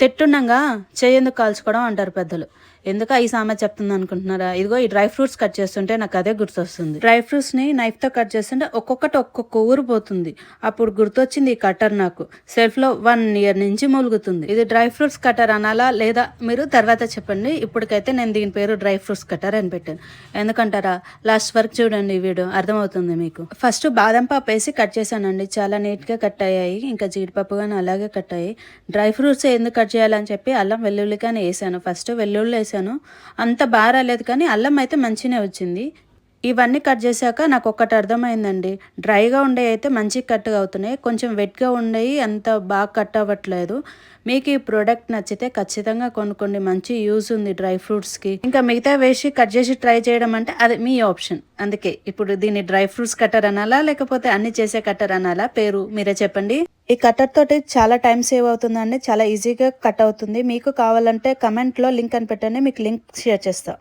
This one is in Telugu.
తిట్టుండగా చెయ్యెందుకు కాల్చుకోవడం అంటారు పెద్దలు. ఎందుకు ఈ సామెత చెప్తుంది అనుకుంటున్నారా? ఇదిగో ఈ డ్రై ఫ్రూట్స్ కట్ చేస్తుంటే నాకు అదే గుర్తొస్తుంది. డ్రై ఫ్రూట్స్ని నైఫ్తో కట్ చేస్తుంటే ఒక్కొక్కటి ఒక్కొక్క ఊరు పోతుంది. అప్పుడు గుర్తొచ్చింది ఈ కటర్ నాకు. సెల్ఫ్లో 1 year నుంచి మూలుగుతుంది. ఇది డ్రై ఫ్రూట్స్ కటర్ అనాలా లేదా మీరు తర్వాత చెప్పండి. ఇప్పటికైతే నేను దీని పేరు డ్రై ఫ్రూట్స్ కటర్ అని పెట్టాను. ఎందుకంటారా? లాస్ట్ వరకు చూడండి ఈ వీడియో, అర్థమవుతుంది మీకు. ఫస్ట్ బాదం పప్పు వేసి కట్ చేశానండి. చాలా నీట్గా కట్ అయ్యాయి. ఇంకా జీడిపప్పు కానీ అలాగే కట్ అయ్యాయి. డ్రై ఫ్రూట్స్ ఎందుకు కట్ చేయాలని చెప్పి అల్లం వెల్లుల్లి కానీ వేసాను. ఫస్ట్ వెల్లుల్లి వేసాను. అంత బాగా రాలేదు కానీ అల్లం అయితే మంచిగానే వచ్చింది. ఇవన్నీ కట్ చేశాక నాకు ఒక్కటి అర్థమైందండి. డ్రైగా ఉండే అయితే మంచిగా కట్ అవుతున్నాయి, కొంచెం వెట్గా ఉండేవి అంత బాగా కట్ అవ్వట్లేదు. మీకు ఈ ప్రోడక్ట్ నచ్చితే ఖచ్చితంగా కొనుక్కోండి, మంచి యూజ్ ఉంది డ్రై ఫ్రూట్స్కి. ఇంకా మిగతా వేసి కట్ చేసి ట్రై చేయడం అంటే అది మీ ఆప్షన్. అందుకే ఇప్పుడు దీన్ని డ్రై ఫ్రూట్స్ కట్టర్ అనాలా లేకపోతే అన్ని చేసే కట్టర్ అనాలా? పేరు మీరే చెప్పండి. ఈ కట్టర్ తోటి చాలా టైం సేవ్ అవుతుందండి, చాలా ఈజీగా కట్ అవుతుంది. మీకు కావాలంటే కమెంట్లో లింక్ అని పెట్టండి, మీకు లింక్ షేర్ చేస్తా.